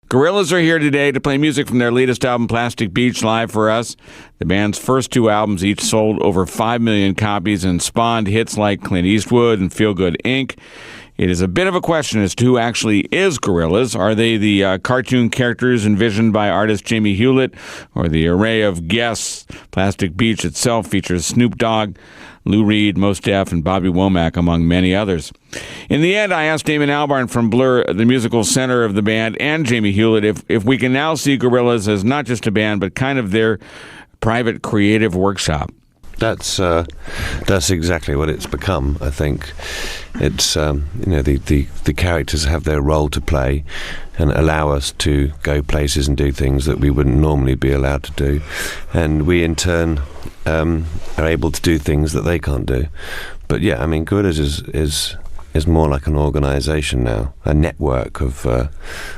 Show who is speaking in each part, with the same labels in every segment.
Speaker 1: Gorillaz are here today to play music from their latest album, Plastic Beach, live for us. The band's first two albums each sold over 5 million copies and spawned hits like Clint Eastwood and Feel Good Inc. It is a bit of a question as to who actually is Gorillaz. Are they the cartoon characters envisioned by artist Jamie Hewlett, or the array of guests? Plastic Beach itself features Snoop Dogg, Lou Reed, Mos Def, and Bobby Womack, among many others. In the end, I asked Damon Albarn from Blur, the musical center of the band, and Jamie Hewlett, if we can now see Gorillaz as not just a band, but kind of their private creative workshop.
Speaker 2: That's exactly what it's become. I think it's the characters have their role to play and allow us to go places and do things that we wouldn't normally be allowed to do, and we in turn are able to do things that they can't do. But yeah, I mean, Gorillaz is more like an organisation now, a network of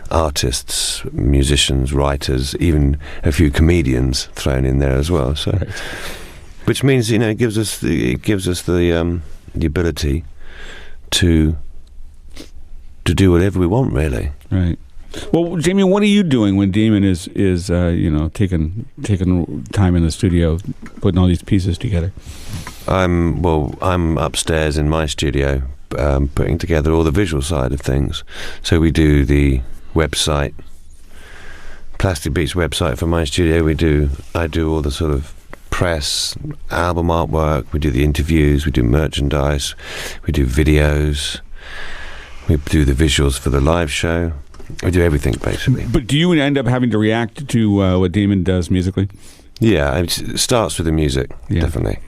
Speaker 2: artists, musicians, writers, even a few comedians thrown in there as well. So. Right. Which means, it gives us the ability to do whatever we want, really.
Speaker 1: Right. Well, Jamie, what are you doing when Damon is taking time in the studio, putting all these pieces together?
Speaker 2: I'm upstairs in my studio, putting together all the visual side of things. So we do the website, Plastic Beach website for my studio. I do all the sort of press, album artwork, we do the interviews, we do merchandise, we do videos, we do the visuals for the live show, we do everything basically.
Speaker 1: But do you end up having to react to what Damon does musically?
Speaker 2: Yeah, it starts with the music, definitely,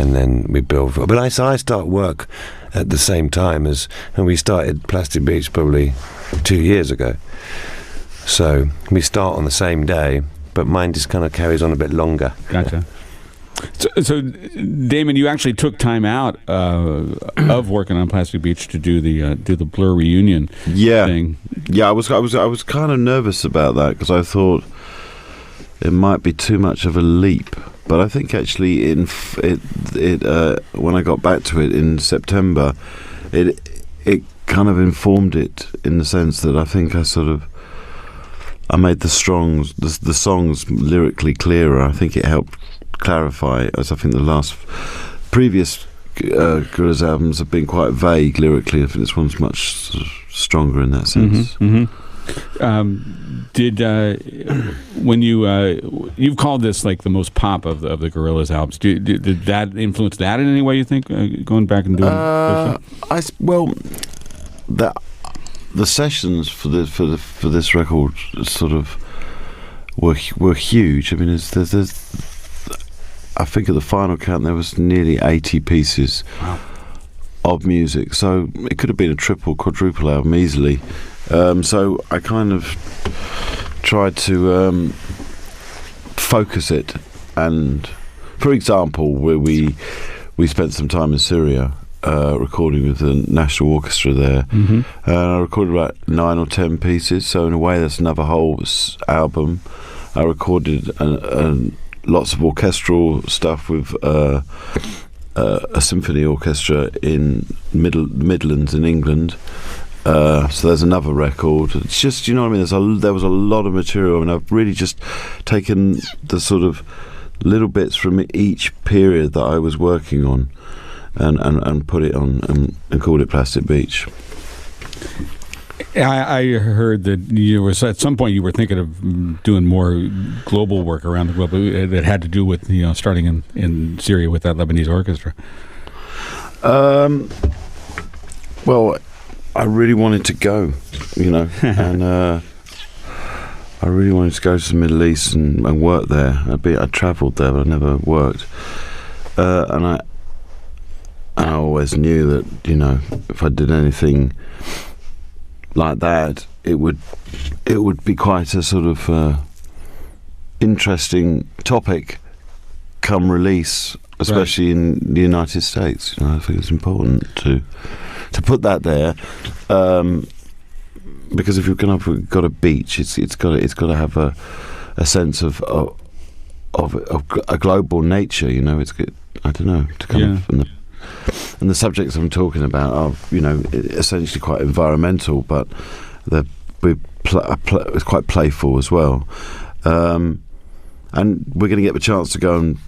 Speaker 2: and then we build. But I start work at the same time as, and we started Plastic Beach probably 2 years ago, so we start on the same day, but mine just kind of carries on a bit longer.
Speaker 1: Gotcha. So, Damon, you actually took time out of working on Plastic Beach to do the Blur reunion thing.
Speaker 3: Yeah, I was kind of nervous about that because I thought it might be too much of a leap. But I think actually, when I got back to it in September, it kind of informed it in the sense that I think I made the songs lyrically clearer. I think it helped clarify, as I think the previous Gorillaz albums have been quite vague lyrically. I think this one's much sort of stronger in that sense.
Speaker 1: Mm-hmm, mm-hmm. When you've called this like the most pop of the Gorillaz albums, did that influence that in any way, you think, going back and doing
Speaker 3: the sessions for this record sort of were huge. I mean, there's I think at the final count there was nearly 80 pieces of music, so it could have been a triple, quadruple album easily. So I kind of tried to focus it, and for example, where we spent some time in Syria. Recording with the National Orchestra there. Mm-hmm. I recorded about 9 or 10 pieces, so in a way that's another whole album. I recorded lots of orchestral stuff with a symphony orchestra in Midlands in England. So there's another record. It's just, you know what I mean, there was a lot of material, and I've really just taken the sort of little bits from each period that I was working on and put it on and called it Plastic Beach.
Speaker 1: I heard that at some point you were thinking of doing more global work around the globe that had to do with starting in Syria with that Lebanese orchestra.
Speaker 3: Well, I really wanted to go, and I really wanted to go to the Middle East and work there. I travelled there, but I never worked, and I always knew that if I did anything like that, it would be quite a sort of interesting topic come release, especially in the United States. I think it's important to put that there, because if you've got a beach, it's got to have a sense of a global nature. It's good. I don't know, to come from the subjects I'm talking about are essentially quite environmental, but it's quite playful as well, and we're going to get the chance to go and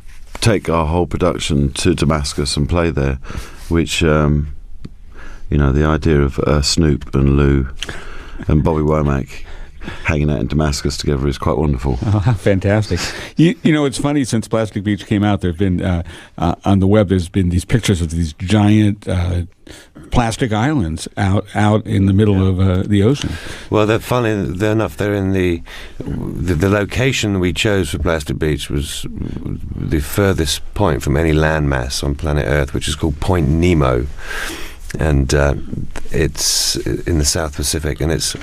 Speaker 3: take our whole production to Damascus and play there, which the idea of Snoop and Lou and Bobby Womack hanging out in Damascus together is quite wonderful.
Speaker 1: Oh, how fantastic. You know, it's funny, since Plastic Beach came out, there have been, on the web, there's been these pictures of these giant plastic islands out in the middle of the ocean.
Speaker 2: Well, they're funny enough. They're in the location we chose for Plastic Beach was the furthest point from any landmass on planet Earth, which is called Point Nemo, and it's in the South Pacific, and it's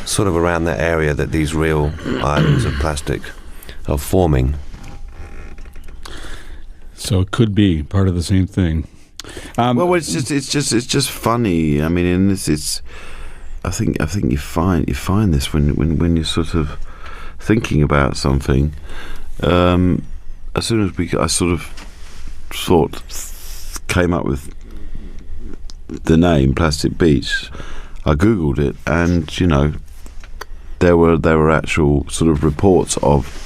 Speaker 2: sort of around that area that these real islands of plastic are forming.
Speaker 3: So it could be part of the same thing. Well, it's just funny. I mean, in this, I think you find this when you're sort of thinking about something. As soon as I sort of came up with the name Plastic Beach, I googled it, and there were actual sort of reports of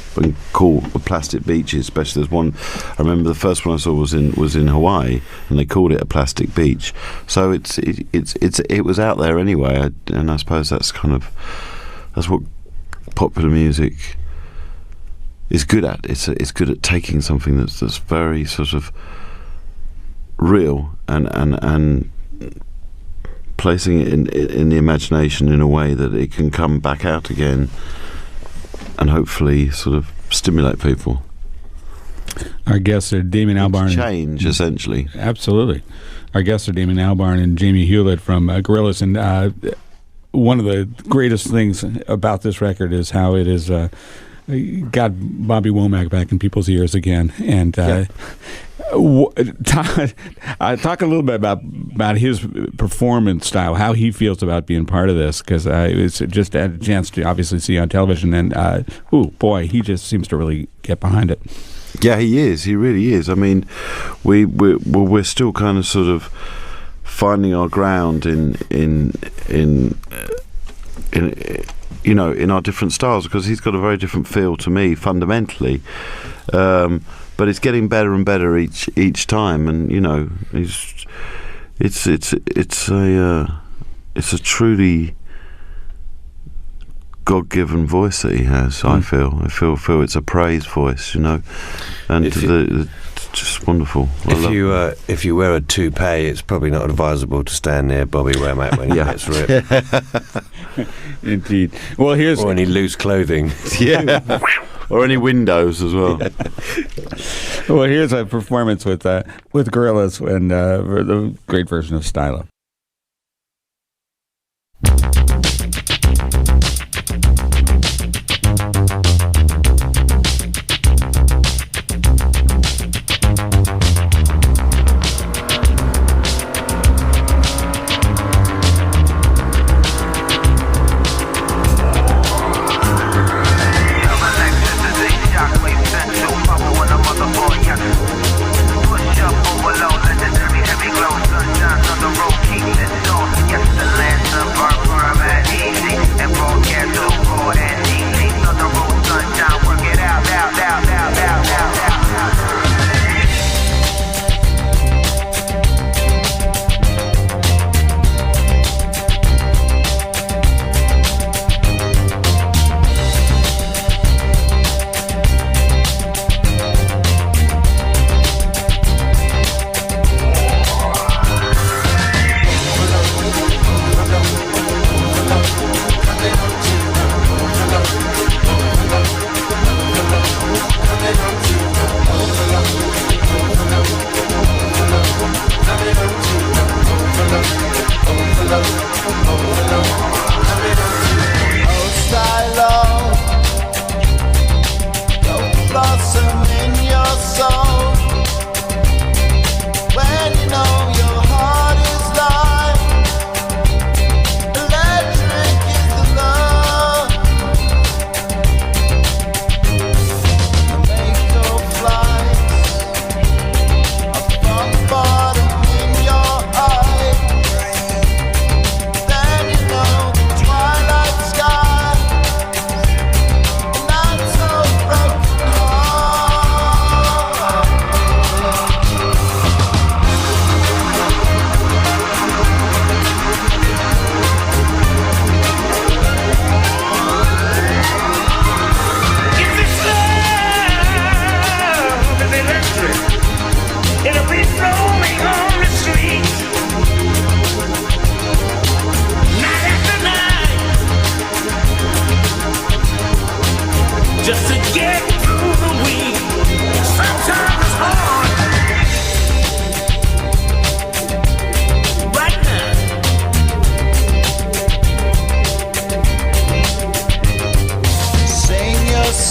Speaker 3: called plastic beaches. Especially there's one. I remember the first one I saw was in Hawaii, and they called it a plastic beach. So it was out there anyway, and I suppose that's what popular music is good at. It's good at taking something that's very sort of real and placing it in the imagination in a way that it can come back out again and hopefully sort of stimulate people.
Speaker 1: Our guests are Damon Albarn.
Speaker 3: Change, essentially.
Speaker 1: Absolutely. Our guests are Damon Albarn and Jamie Hewlett from Gorillaz. And one of the greatest things about this record is how it is got Bobby Womack back in people's ears again. And talk a little bit about his performance style, how he feels about being part of this, because it's just had a chance to obviously see on television, and he just seems to really get behind it.
Speaker 3: Yeah, he is. He really is. I mean, we're still kind of sort of finding our ground in our different styles, because he's got a very different feel to me fundamentally. But it's getting better and better each time, and it's a truly God-given voice that he has. I feel it's a praise voice, and it's just wonderful.
Speaker 2: If you wear a toupee, it's probably not advisable to stand near Bobby Womack when he gets ripped.
Speaker 1: Indeed. Well,
Speaker 2: or any loose clothing.
Speaker 3: Yeah. Or any windows as well.
Speaker 1: Well, here's a performance with Gorillaz and the great version of Stylo.
Speaker 4: Push up, overload, legendary, heavy glow, sunshine on the road.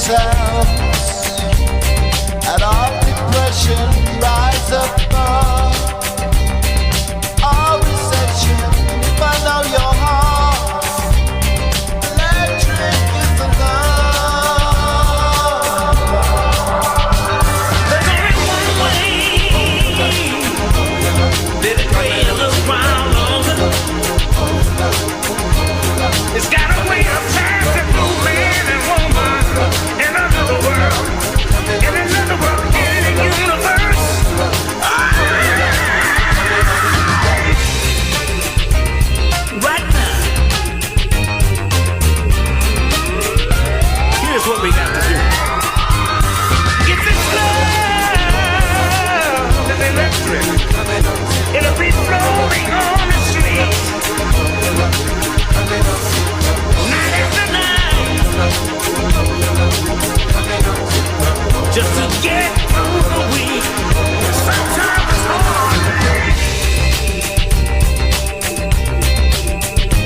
Speaker 4: ourselves, and our depression rise above our recession. If I know your heart, electric is the love.
Speaker 5: There's only one way that it trails around longer. It's got a way of passing through man and woman in another world, in a universe. Right now, here's what we got to do. If it's love and electric, it'll be flowing on the streets. Night after night, just to get through the week. Sometimes it's hard.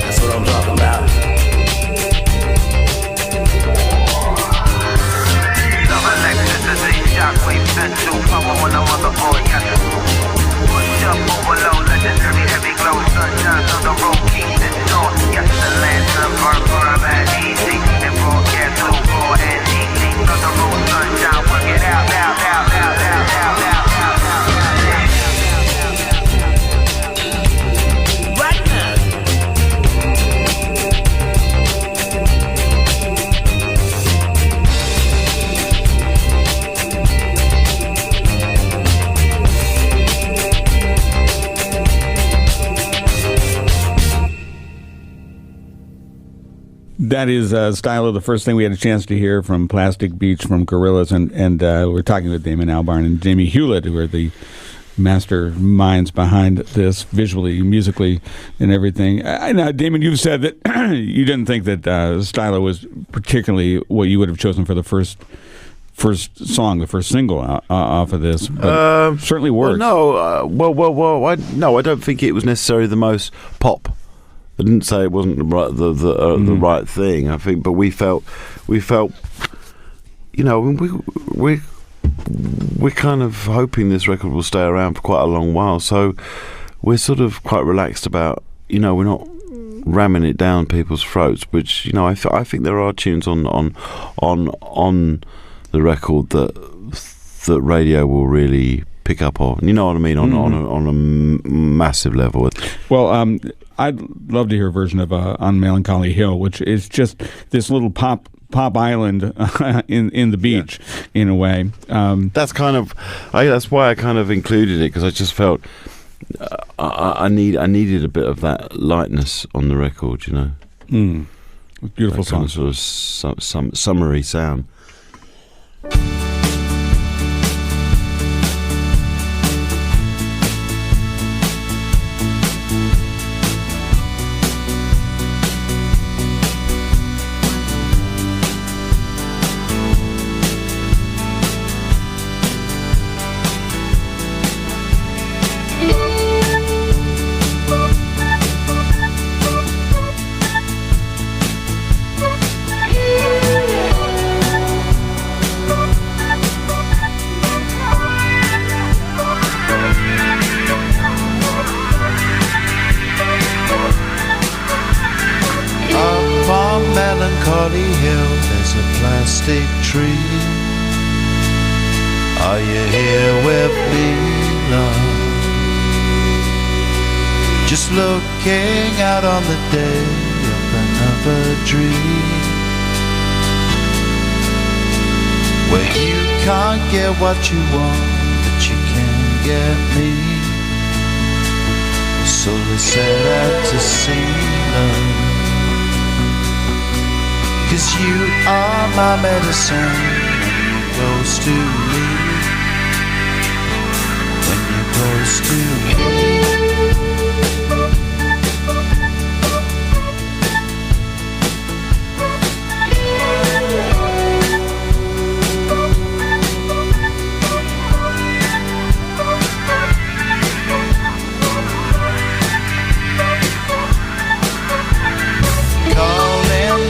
Speaker 5: That's what I'm talking about.
Speaker 6: Love electricity, shockwave, central power when I'm on the board, yes. Push up, overload, legendary, heavy glow, sunshine on the road, keeps it short. Yes, the lantern burn firm and easy, and broadcast so raw and easy. On the road, sunshine, work it out, out, out, out, out, out, out, out,
Speaker 5: Right now.
Speaker 1: That is Stylo, the first thing we had a chance to hear from Plastic Beach from Gorillaz, and we're talking with Damon Albarn and Jamie Hewlett, who are the masterminds behind this, visually, musically, and everything. Now, Damon, you've said that you didn't think that Stylo was particularly what you would have chosen for the first song, the first single off of this, but certainly works.
Speaker 3: I don't think it was necessarily the most pop. I didn't say it wasn't the right thing. I think, but we felt, you know, we're kind of hoping this record will stay around for quite a long while. So we're sort of quite relaxed about, you know, we're not ramming it down people's throats. Which, you know, I think there are tunes on the record that radio will really pick up on. You know what I mean? On a massive level.
Speaker 1: Well, I'd love to hear a version of on Melancholy Hill, which is just this little pop island in the beach, in a way.
Speaker 3: That's kind of, that's why I kind of included it, because I just felt I needed a bit of that lightness on the record, you know.
Speaker 1: Beautiful song,
Speaker 3: kind of sort of summery sound.
Speaker 4: Melancholy Hill, there's a plastic tree. Are you here with me, love? Just looking out on the day of another dream, where you can't get what you want, but you can get me. So let's set out to see, love. 'Cause you are my medicine, when you're close to me, when you're close to me.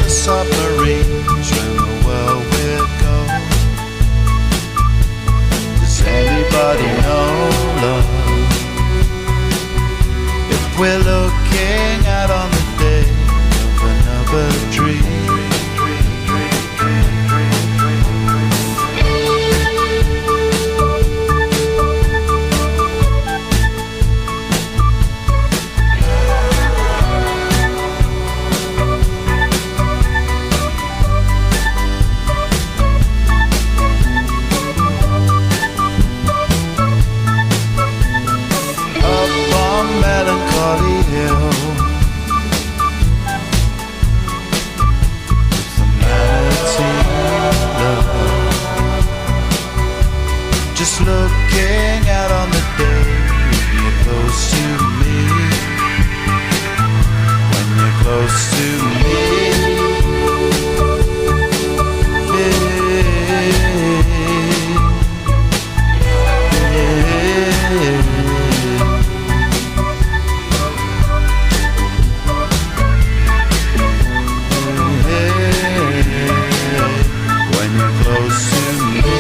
Speaker 4: Submarines round the world we're going. dream. Up on Melancholy Hill, just looking out on the day you're close to me. When you're close to me, when you're close to me.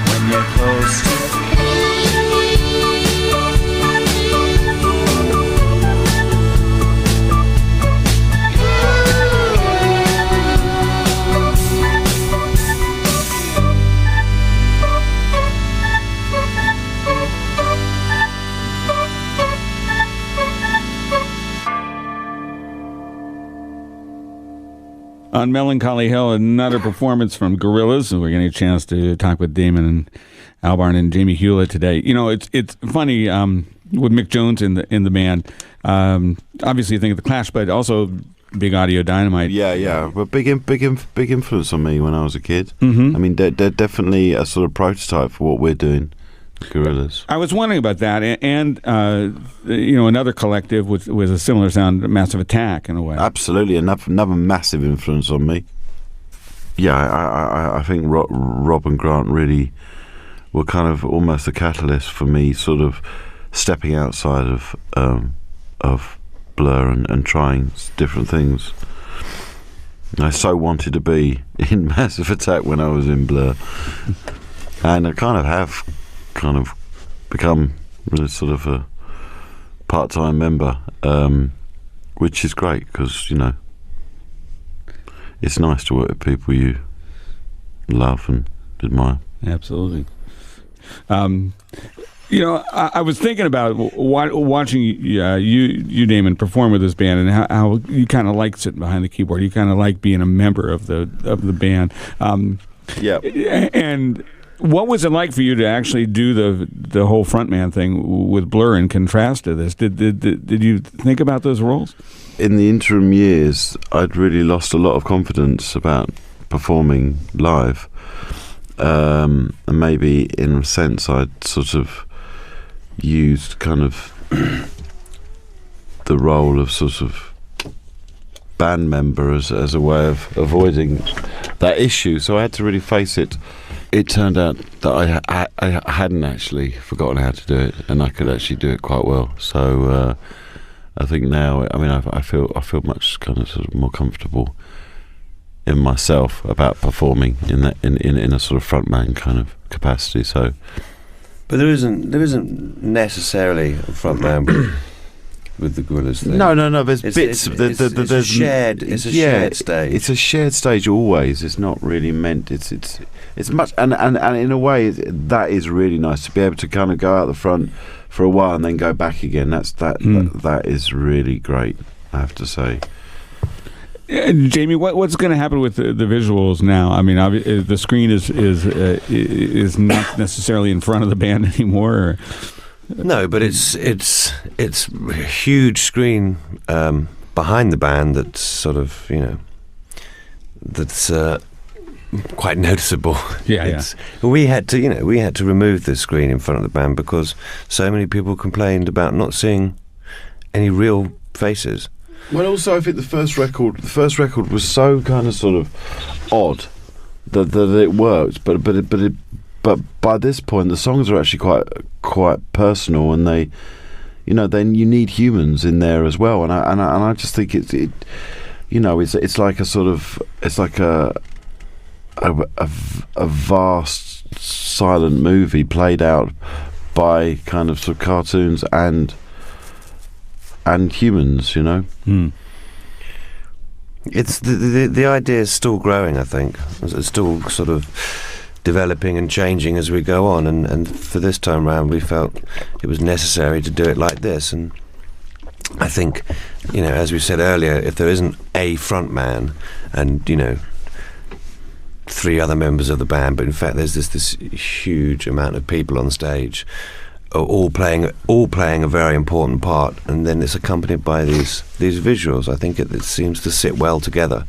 Speaker 4: When you're close to
Speaker 1: On Melancholy Hill, another performance from Gorillaz. We're getting a chance to talk with Damon and Albarn and Jamie Hewlett today. You know, it's funny with Mick Jones in the band. Obviously, you think of the Clash, but also Big Audio Dynamite.
Speaker 3: Yeah. But big influence on me when I was a kid. I mean, they're definitely a sort of prototype for what we're doing, Gorillaz.
Speaker 1: I was wondering about that, and you know, another collective with a similar sound, Massive Attack, in a way.
Speaker 3: Absolutely, another massive influence on me. Yeah, I think Rob and Grant really were kind of almost a catalyst for me, sort of stepping outside of Blur and trying different things. I so wanted to be in Massive Attack when I was in Blur, and I kind of have become sort of a part-time member, which is great because, you know, it's nice to work with people you love and admire.
Speaker 1: Absolutely. You know, I was thinking about watching you, Damon, perform with this band, and how you kind of like sitting behind the keyboard. You kind of like being a member of the band.
Speaker 3: Yeah.
Speaker 1: And what was it like for you to actually do the whole frontman thing with Blur in contrast to this? Did you think about those roles?
Speaker 3: In the interim years, I'd really lost a lot of confidence about performing live. And maybe in a sense I'd sort of used kind of the role of sort of band member as a way of avoiding that issue, so I had to really face it. It turned out that I hadn't actually forgotten how to do it, and I could actually do it quite well. So I think now, I mean, I feel much kind of sort of more comfortable in myself about performing in a sort of frontman kind of capacity. So,
Speaker 2: but there isn't necessarily a frontman with the Gorillaz thing.
Speaker 3: No. There's bits.
Speaker 2: It's a shared stage.
Speaker 3: It's a shared stage always. It's not really meant. It's much, and in a way that is really nice to be able to kind of go out the front for a while and then go back again. That is really great, I have to say.
Speaker 1: Jamie, what's going to happen with the visuals now? I mean, the screen is not necessarily in front of the band anymore. Or?
Speaker 2: No, but it's a huge screen behind the band that's sort of, you know, that's quite noticeable.
Speaker 1: Yeah.
Speaker 2: We had to remove the screen in front of the band because so many people complained about not seeing any real faces.
Speaker 3: Well, also I think the first record was so kind of sort of odd that it worked, but by this point the songs are actually quite personal, and they, then you need humans in there as well. And I just think it's like a sort of, it's like a vast silent movie played out by kind of sort of cartoons and humans,
Speaker 2: It's the idea is still growing, I think. It's still sort of developing and changing as we go on, and for this time round we felt it was necessary to do it like this. And I think, as we said earlier, if there isn't a front man and 3 other members of the band, but in fact there's this huge amount of people on stage, all playing a very important part, and then it's accompanied by these visuals. I think it seems to sit well together.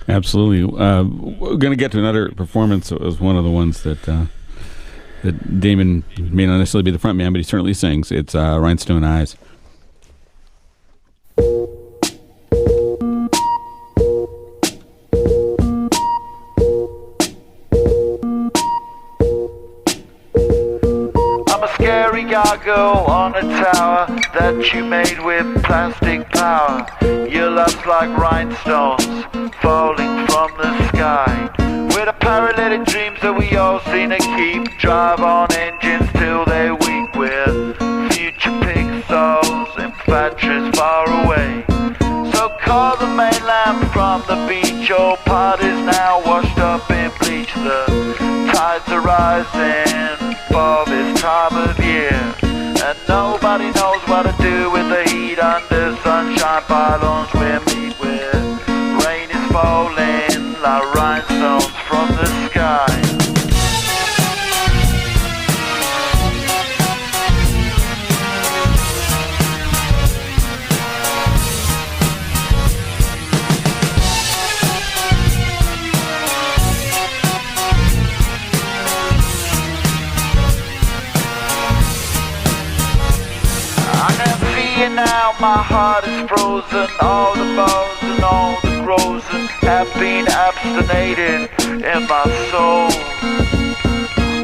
Speaker 1: Absolutely. We're going to get to another performance. It was one of the ones that Damon may not necessarily be the front man, but he certainly sings. It's Rhinestone Eyes.
Speaker 4: Gargoyle on a tower that you made with plastic power. Your love's like rhinestones falling from the sky. With a paralytic dreams that we all seem to keep. Drive on engines till they're weak with future pixels and factories far away. So call the mainland from the beach. All parties now washed up in bleach. The tides are rising for this time of year, and nobody knows what to do with the heat under sunshine pylons we meet with. Rain is falling like rhinestones from the sky. Now my heart is frozen, all the bones and all the grows have been abstinated in my soul.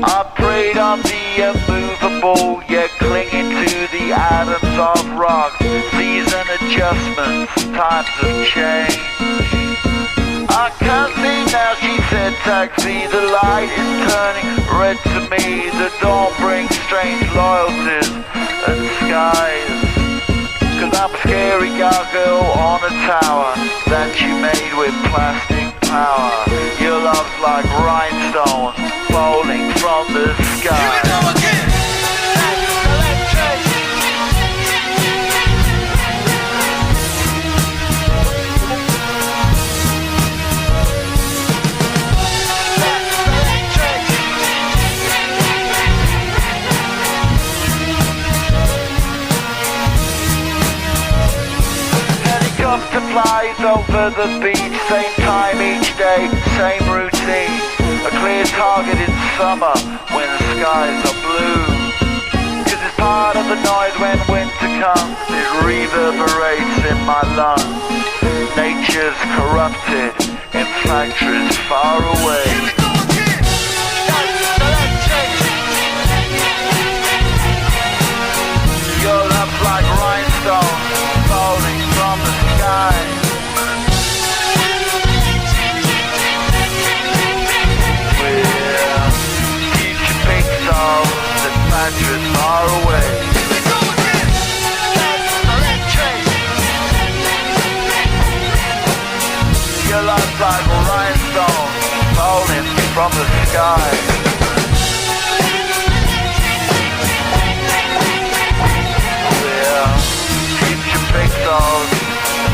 Speaker 4: I prayed on the immovable, yet clinging to the atoms of rock. Season adjustments, times have changed. I can't see now, she said taxi, the light is turning red to me. The dawn brings strange loyalties and skies. Cause I'm a scary gargoyle on a tower that you made with plastic power. Your love's like rhinestones falling from the sky. Here we go again. Helicopter flies over the beach, same time each day, same routine. A clear target in summer when the skies are blue. Cause it's part of the noise when winter comes, it reverberates in my lungs. Nature's corrupted in factories far away. Your love's like rhinestones falling from the sky. We're future pixels that mattress far away. Your love's like rhinestones falling from the sky. Pixels,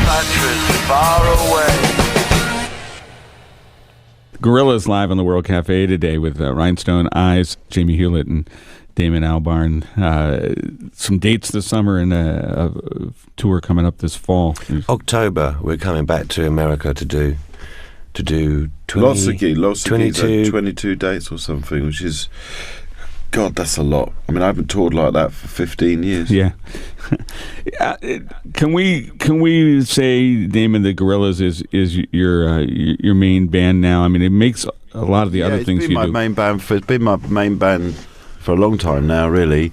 Speaker 4: mattress far away.
Speaker 1: Gorillaz live on the World Cafe today with Rhinestone Eyes, Jamie Hewlett and Damon Albarn. Some dates this summer and a tour coming up this fall.
Speaker 2: October, we're coming back to America to do 20,
Speaker 3: lots of gigs,
Speaker 2: 22.
Speaker 3: 22 dates or something, which is, God, that's a lot. I mean, I haven't toured like that for 15 years.
Speaker 1: Yeah. Can we say, Damon, that Gorillaz is your main band now? I mean, it makes a lot of the other things you do.
Speaker 3: It's been my main band for a long time now, really.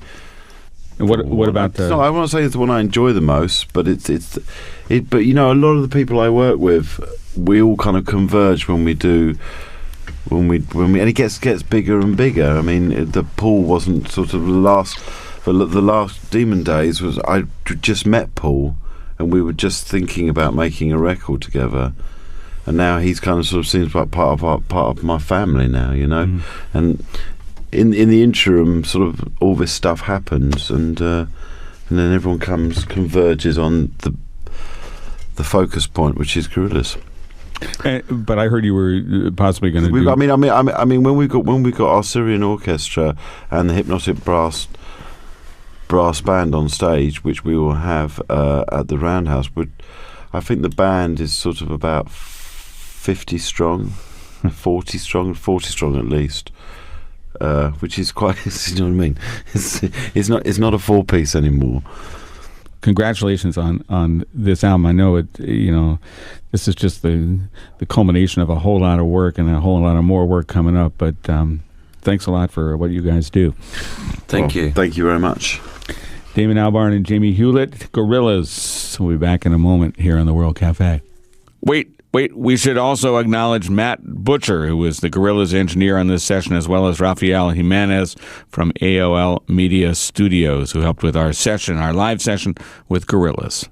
Speaker 1: And what about
Speaker 3: No, I won't say it's the one I enjoy the most, but but you know, a lot of the people I work with, we all kind of converge when we and it gets bigger and bigger. I mean, the Paul wasn't sort of the last Demon days was I just met Paul, and we were just thinking about making a record together. And now he's kind of sort of seems like part of my family now, you know. And in the interim, sort of all this stuff happens, and then everyone converges on the focus point, which is Gorillaz.
Speaker 1: But I heard you were possibly going to do.
Speaker 3: I mean, when we got our Syrian orchestra and the Hypnotic brass band on stage, which we will have at the Roundhouse, I think the band is sort of about 50 strong, 40 strong at least, which is quite. You know what I mean? It's not a 4-piece anymore.
Speaker 1: Congratulations on this album. I know it. You know, this is just the culmination of a whole lot of work and a whole lot of more work coming up. But thanks a lot for what you guys do.
Speaker 2: Thank you.
Speaker 3: Thank you very much.
Speaker 1: Damon Albarn and Jamie Hewlett, Gorillaz. We'll be back in a moment here on the World Cafe. Wait. We should also acknowledge Matt Butcher, who was the Gorillaz engineer on this session, as well as Rafael Jimenez from AOL Media Studios, who helped with our live session with Gorillaz.